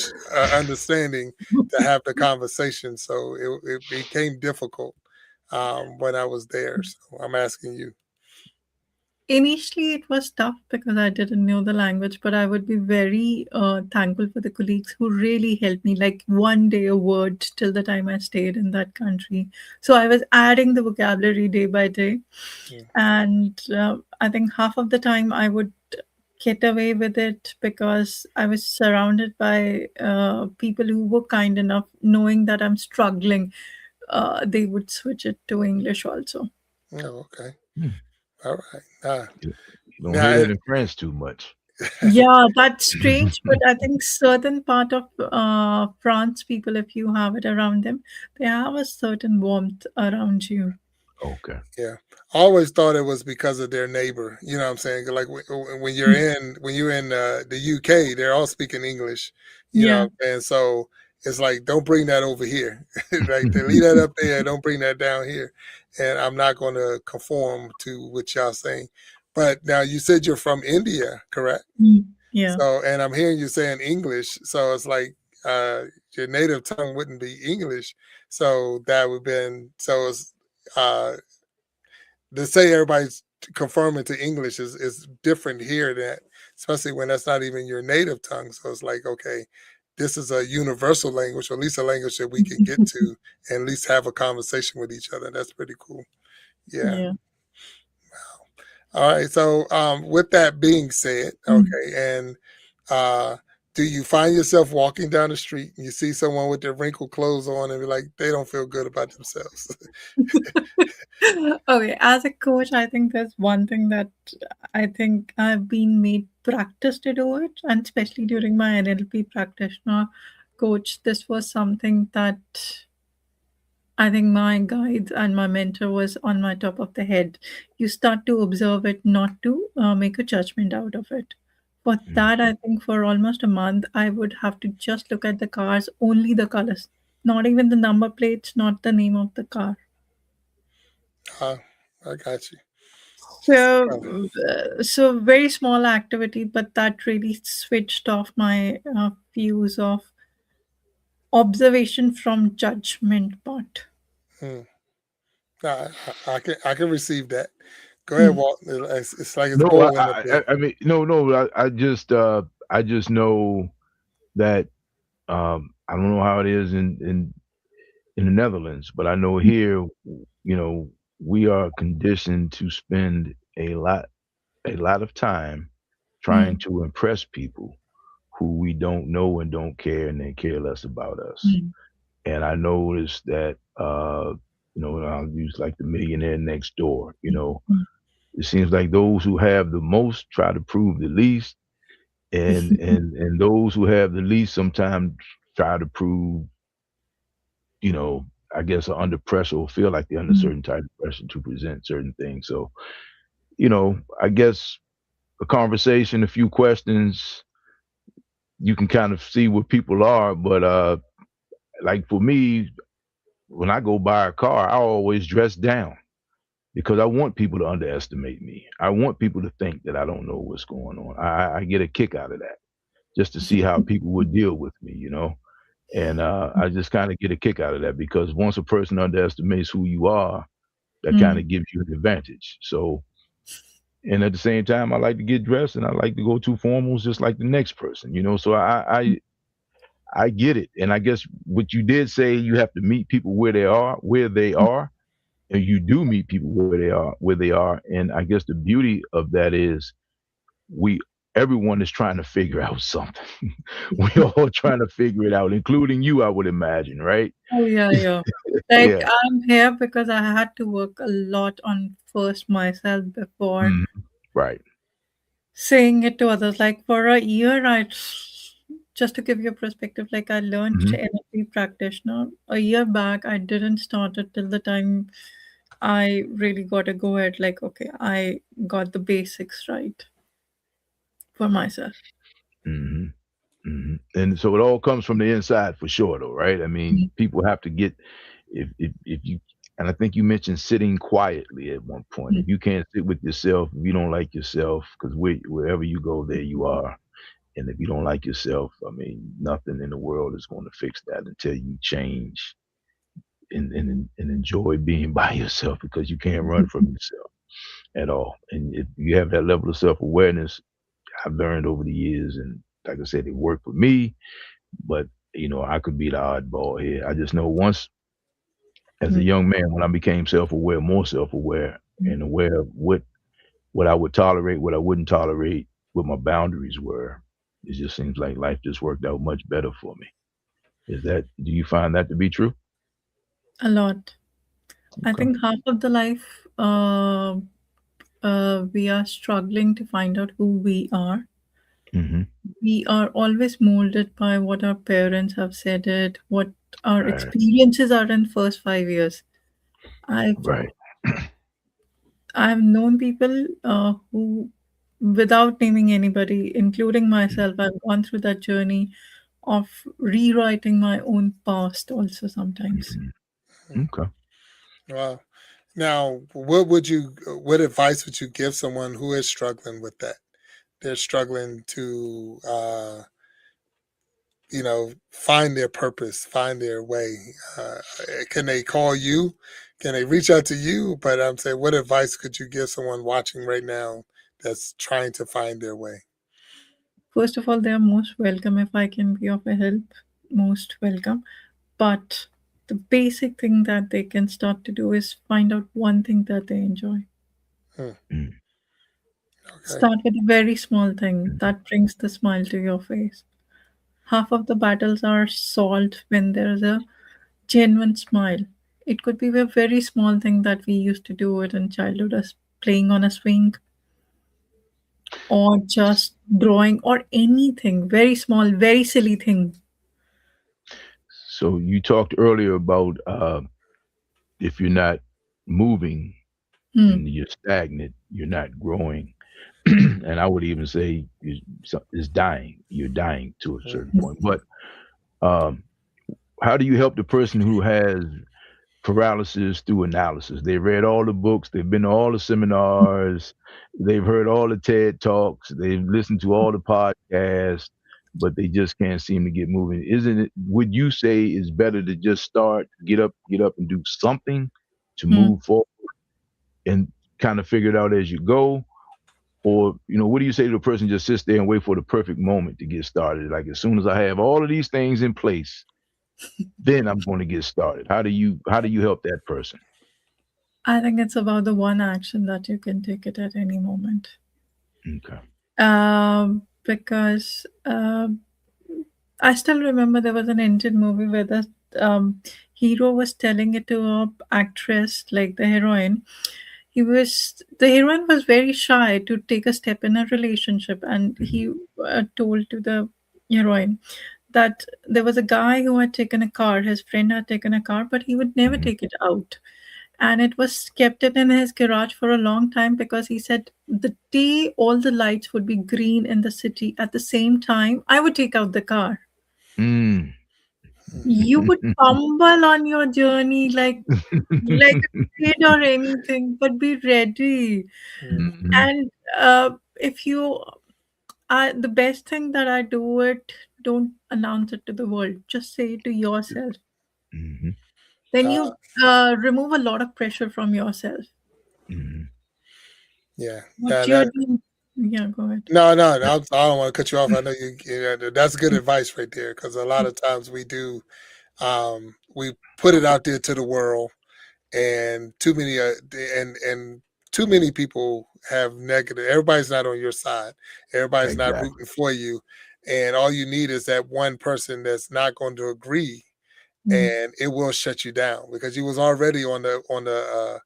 understanding to have the conversation, so it became difficult when I was there. So I'm asking you. Initially, it was tough because I didn't know the language, but I would be very thankful for the colleagues who really helped me, like one day a word till the time I stayed in that country. So I was adding the vocabulary day by day. Mm. And I think half of the time I would get away with it because I was surrounded by people who were kind enough, knowing that I'm struggling, they would switch it to English also. Oh, okay. Hmm. All right. You don't Now hear that it, in France too much. Yeah, that's strange, but I think certain part of France people, if you have it around them, they have a certain warmth around you. Okay. yeah, I always thought it was because of their neighbor. You know what I'm saying? Like when you're in the UK, they're all speaking English. You know, Yeah. and so it's like don't bring that over here. Like they leave that up there, don't bring that down here. And I'm not going to conform to what y'all saying. But now you said you're from India, correct? Yeah. So, and I'm hearing you saying English, so it's like your native tongue wouldn't be English. So that would been so it's uh to say everybody's confirming to English is different here that especially when that's not even your native tongue. So it's like, okay, this is a universal language, or at least a language that we can get to and at least have a conversation with each other. That's pretty cool. Yeah. Yeah. All right. So with that being said, Mm. okay, and uh do you find yourself walking down the street and you see someone with their wrinkled clothes on and be like, they don't feel good about themselves? Okay, as a coach, I think there's one thing that I think I've been made practice to do it, and especially during my NLP practitioner coach, this was something that I think my guide and my mentor was on my top of the head. You start to observe it, not to make a judgment out of it. For Mm. that, I think for almost a month, I would have to just look at the cars, only the colors, not even the number plates, not the name of the car. uh, I got you. Just the So, color. so very small activity, but that really switched off my views of observation from judgment part. Hmm. I can receive that. Go ahead, Hmm. Walt. It's like it's No, boiling up there. I mean, no. I just know that I don't know how it is in the Netherlands, but I know here, we are conditioned to spend a lot of time trying Hmm. to impress people who we don't know and don't care, and they care less about us. Hmm. And I noticed that, I'll use like the millionaire next door. Hmm. It seems like those who have the most try to prove the least, and those who have the least sometimes try to prove, you know, I guess, are under pressure or feel like they're under Hmm. certain type of pressure to present certain things. So I guess a conversation, a few questions, you can kind of see what people are. But like for me, when I go buy a car, I always dress down because I want people to underestimate me. I want people to think that I don't know what's going on. I get a kick out of that just to see how people would deal with me. And I just kind of get a kick out of that because once a person underestimates who you are, that kind Mm. of gives you an advantage. So, and at the same time, I like to get dressed and I like to go to formals just like the next person. So I get it. And I guess what you did say, you have to meet people where they are, and you do meet people where they are. And I guess the beauty of that is we everyone is trying to figure out something. We all trying to figure it out, including you, I would imagine, right? Oh, yeah, yeah. Like, Yeah. I'm here because I had to work a lot on first myself before Mhm. Right. saying it to others. Like, for a year, just to give you a perspective, like, I learned Mhm. NLP practitioner. A year back, I didn't start it till the time I really got to go ahead. Like, okay, I got the basics right for myself. Mhm. And so it all comes from the inside for sure, though, right? I mean, Mm. people have to get if you and I think you mentioned sitting quietly at one point. Mm. If you can't sit with yourself, if you don't like yourself, because wherever you go, there you are. And if you don't like yourself, I mean, nothing in the world is going to fix that until you change and enjoy being by yourself because you can't run from yourself at all. And if you have that level of self awareness, I've learned over the years, and like I said, it worked for me. But I could be the oddball here. I just know once, as a Mm. young man, when I became self-aware, more self-aware, and aware of what I would tolerate, what I wouldn't tolerate, what my boundaries were, it just seems like life just worked out much better for me. Do you find that to be true? A lot. I Okay. think half of the life we are struggling to find out who we are. Hmm. We are always molded by what our parents have said it, what our Right. experiences are in first 5 years. I've Right. I've known people who, without naming anybody, including myself, I've gone through that journey of rewriting my own past also sometimes. Hmm. Hmm. Okay. Wow. Now, what advice would you give someone who is struggling with that? They're struggling to, find their purpose, find their way. Can they call you? Can they reach out to you? But I'm saying, what advice could you give someone watching right now that's trying to find their way? First of all, they are most welcome if I can be of a help, most welcome. But the basic thing that they can start to do is find out one thing that they enjoy. Hmm. Mm. Okay. Start with a very small thing that brings the smile to your face. Half of the battles are solved when there's a genuine smile. It could be a very small thing that we used to do it in childhood as playing on a swing or just drawing or anything. Very small, very silly thing. So you talked earlier about if you're not moving Hmm. and you're stagnant, you're not growing. And I would even say it's dying. You're dying to a certain Mhm. point. But um, how do you help the person who has paralysis through analysis? They've read all the books, they've been to all the seminars, they've heard all the TED talks, they've listened to all the podcasts, but they just can't seem to get moving. Isn't it? Would you say it's better to just start, get up, and do something to Hmm. move forward and kind of figure it out as you go? Or, what do you say to a person just sits there and wait for the perfect moment to get started? Like as soon as I have all of these things in place, then I'm going to get started. How do you help that person? I think it's about the one action that you can take it at any moment. Okay. Because I still remember there was an Indian movie where the hero was telling it to a actress, like the heroine. The heroine was very shy to take a step in a relationship, and Mhm. he told to the heroine that there was a guy who had taken a car. His friend had taken a car, but he would never Mhm. take it out. and it was kept it in his garage for a long time because he said the day all the lights would be green in the city at the same time, I would take out the car. Mm. You would fumble on your journey like a kid or anything, but be ready. Mhm. Mhm. And if you, the best thing that I do it, don't announce it to the world. Just say it to yourself. Mhm. Then Uh, you remove a lot of pressure from yourself. Mhm. yeah, What that you're that doing. Yeah, go ahead. no, no, Yeah. I don't want to cut you off. I know that's good advice right there because a lot of times we do we put it out there to the world, and too many people have negative. Everybody's not on your side. Everybody's not Exactly. rooting for you, and all you need is that one person that's not going to agree, Mm, and it will shut you down because you was already on the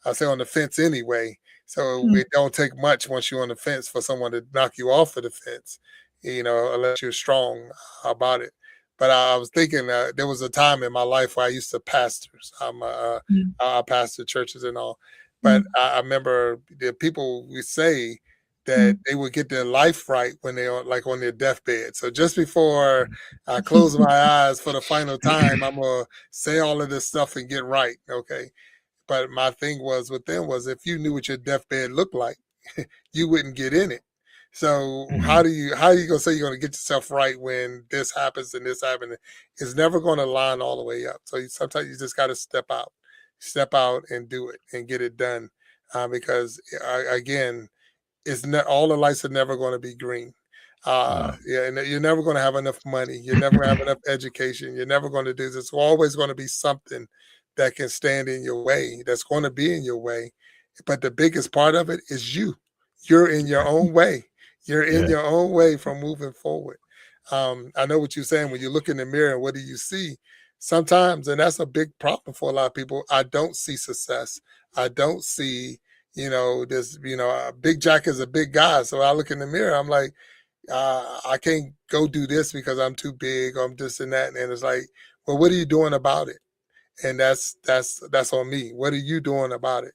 I'll say on the fence anyway. So mm, it don't take much once you're on the fence for someone to knock you off of the fence, unless you're strong about it. But I was thinking there was a time in my life where I used to pastor. mm, I pastor churches and all, but mm, I remember the people would say that mm. they would get their life right when they are like on their deathbed. So just before I close my eyes for the final time, I'm gonna say all of this stuff and get right. Okay. But my thing was with them was if you knew what your deathbed looked like, you wouldn't get in it. So Mhm. how are you gonna say you're gonna get yourself right when this happens and this happens? It's never gonna line all the way up. So sometimes you just gotta step out and do it and get it done. Because again, it's not all the lights are never going to be green. No. Yeah, and you're never going to have enough money. You're never going to have enough education. You're never going to do this. There's always going to be something that can stand in your way. That's going to be in your way. But the biggest part of it is you. You're in your own way. You're in Yeah. your own way from moving forward. I know what you're saying. When you look in the mirror, what do you see? Sometimes, and that's a big problem for a lot of people. I don't see success. I don't see this, Big Jack is a big guy. So I look in the mirror, I'm like, I can't go do this because I'm too big, or I'm this and that. And it's like, well, what are you doing about it? And that's on me. What are you doing about it?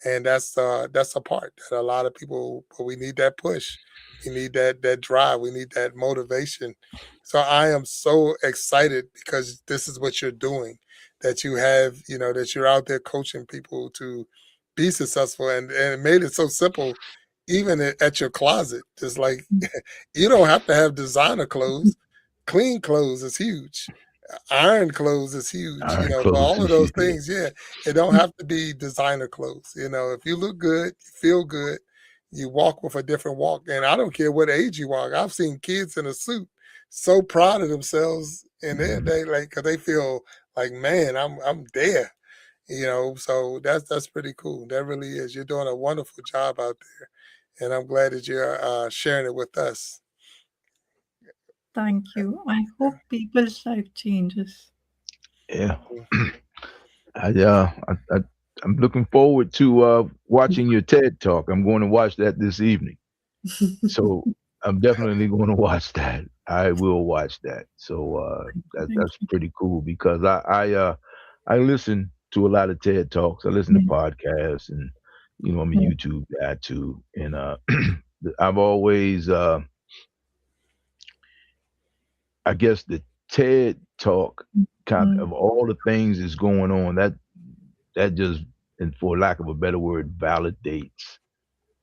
And that's a part that a lot of people, but we need that push. We need that drive. We need that motivation. So I am so excited because this is what you're doing, that you have, that you're out there coaching people to be successful, and it made it so simple, even at your closet. Just like you don't have to have designer clothes. Clean clothes is huge. Iron clothes is huge, Iron so clothes all of is those huge. things, yeah, it don't have to be designer clothes. If you look good, you feel good, you walk with a different walk. And I don't care what age you walk. I've seen kids in a suit so proud of themselves, and Mhm. they like, 'cause they feel like, man, I'm there. So that's pretty cool. That really is. You're doing a wonderful job out there, and I'm glad that you're sharing it with us. Thank you. I hope people's life changes. Yeah. Mhm. I I'm looking forward to watching your TED talk. I'm going to watch that this evening. So I'm definitely going to watch that. I will watch that. So Thank that's you. pretty cool because I listen to a lot of TED talks. I listen to Mm, podcasts, and I'm a mm, YouTube guy too. And I've always I guess the TED talk, kind mm, of all the things that's going on, that just, and for lack of a better word, validates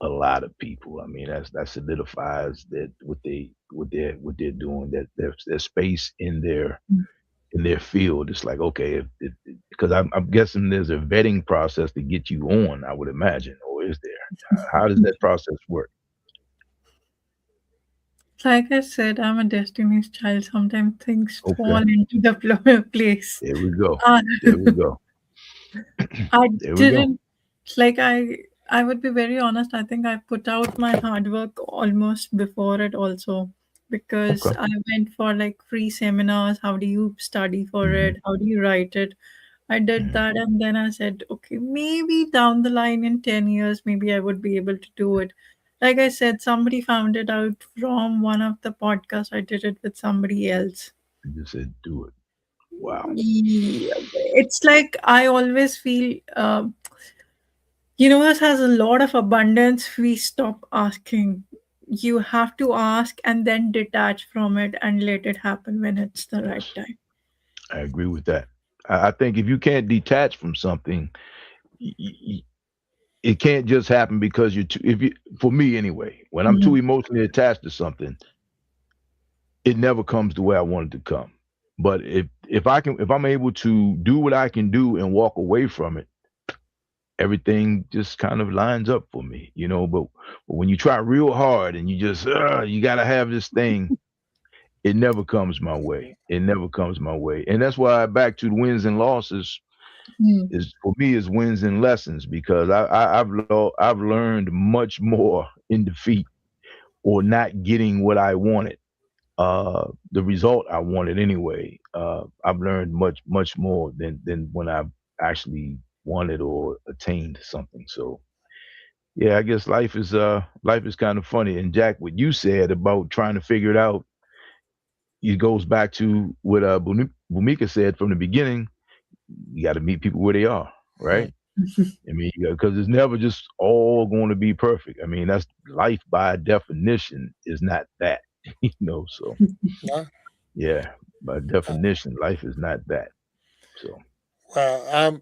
a lot of people. I mean, that solidifies that what they're doing, that their space mm. in their field. It's like, okay, if because I'm guessing there's a vetting process to get you on. I would imagine, or is there? How does that process work? Like I said, I'm a Destiny's Child. Sometimes things fall Okay, into the place. there we go. Uh, There we go. I There we go. didn't like I would be very honest, I think I put out my hard work almost before it also, because Okay. I went for like free seminars. How do you study for Hmm. it? How do you write it? I did Hmm. that, and then I said, okay, maybe down the line in 10 years, maybe I would be able to do it. Like I said, somebody found it out from one of the podcasts. I did it with somebody else. You just said do it. Wow. Yeah, it's like I always feel universe has a lot of abundance. We stop asking. You have to ask and then detach from it and let it happen when it's the right Yes, time. I agree with that. I think if you can't detach from something, y- y- it can't just happen because you're too. If you, for me anyway, when I'm too Mhm. emotionally attached to something, it never comes the way I want it to come. But if I'm able to do what I can do and walk away from it, everything just kind of lines up for me, you know. But when you try real hard and you just you got to have this thing, it never comes my way. It never comes my way, and that's why back to the wins and losses Mm. is for me is wins and lessons because I've learned much more in defeat or not getting what I wanted, the result I wanted anyway. I've learned much more than when I actually wanted or attained something. So yeah, I guess life is kind of funny. And Jack, what you said about trying to figure it out, it goes back to what Bhumika said from the beginning. You got to meet people where they are, right? I mean, because it's never just all going to be perfect. I mean, that's life by definition is not that, you know. So No? yeah, by definition, life is not that. So Well, I'm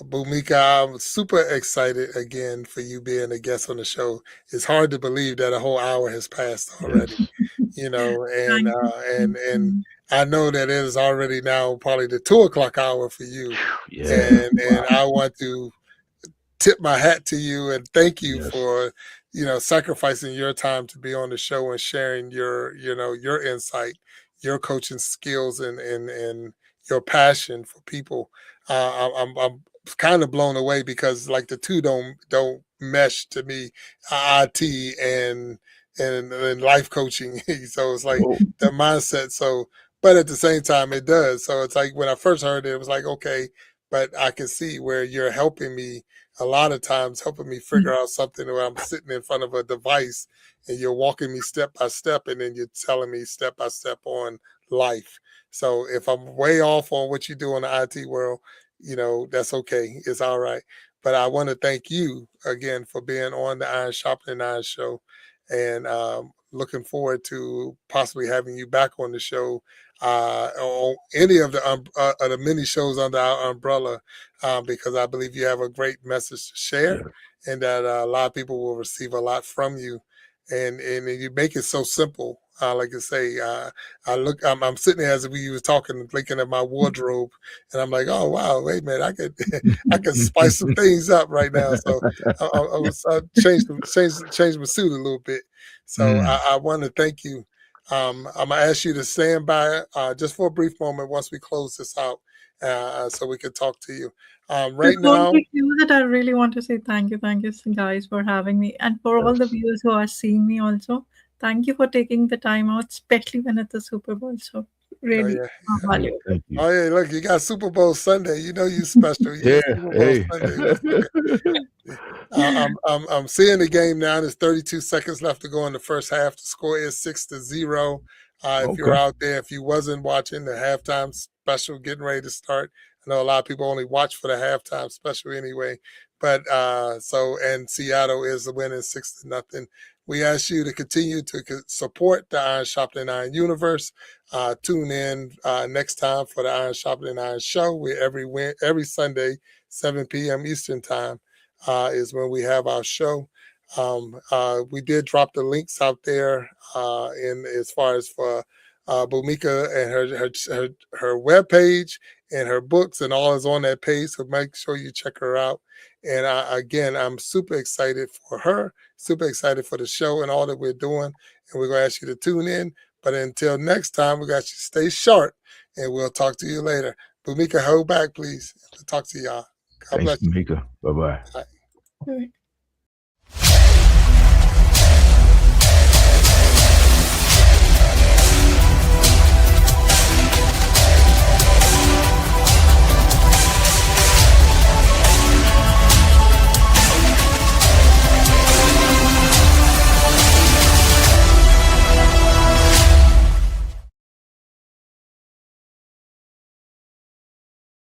Bhumika. I'm super excited again for you being a guest on the show. It's hard to believe that a whole hour has passed already. yes, You know, and Thank you. I know that it is already now probably the 2 o'clock hour for you, yeah, and wow, I want to tip my hat to you and thank you yes, for sacrificing your time to be on the show and sharing your insight, your coaching skills, and your passion for people. I'm kind of blown away because like the two don't mesh to me, IT and life coaching. So it's like no, the mindset. So, but at the same time, it does. So it's like when I first heard it, it was like okay, but I can see where you're helping me a lot of times helping me figure out something where I'm sitting in front of a device and you're walking me step by step and then you're telling me step by step on life. So if I'm way off on what you do in the IT world, that's okay. It's all right. But I want to thank you again for being on the Iron Sharpening Iron Show and looking forward to possibly having you back on the show on any of the many shows under our umbrella because I believe you have a great message to share, yeah, and that a lot of people will receive a lot from you, and you make it so simple. Like I say, I'm sitting there as we was talking, looking at my wardrobe, and I'm like, oh wow, wait a minute, I could, I could spice some things up right now. So I was change my suit a little bit. So mm, I want to thank you. I'm gonna ask you to stand by just for a brief moment once we close this out, so we can talk to you. Right Before now, we do that, I really want to say thank you, guys, for having me, and for all the yes, viewers who are seeing me also. Thank you for taking the time out, especially when it's a Super Bowl. So oh really yeah, valuable. thank you. oh yeah. Look, you got Super Bowl Sunday. You know you special. You Yeah, got Super Bowl hey, Sunday. That's okay. I'm seeing the game now. There's 32 seconds left to go in the first half. The score is 6-0. If you're okay, out there, if you wasn't watching the halftime special getting ready to start, I know a lot of people only watch for the halftime special anyway. But and Seattle is winning 6-0. We ask you to continue to support the Iron Sharpening Iron universe. Tune in next time for the Iron Sharpening Iron Show. We every Sunday, 7 p.m. Eastern time is when we have our show. We did drop the links out there in as far as for Bhumika and her web page and her books and all is on that page. So make sure you check her out. And again, I'm super excited for her, super excited for the show and all that we're doing. And we're going to ask you to tune in. But until next time, we got you stay sharp and we'll talk to you later. Bhumika, hold back, please. To talk to y'all. God thanks, bless you. Mika. Bye bye. Bye. Right.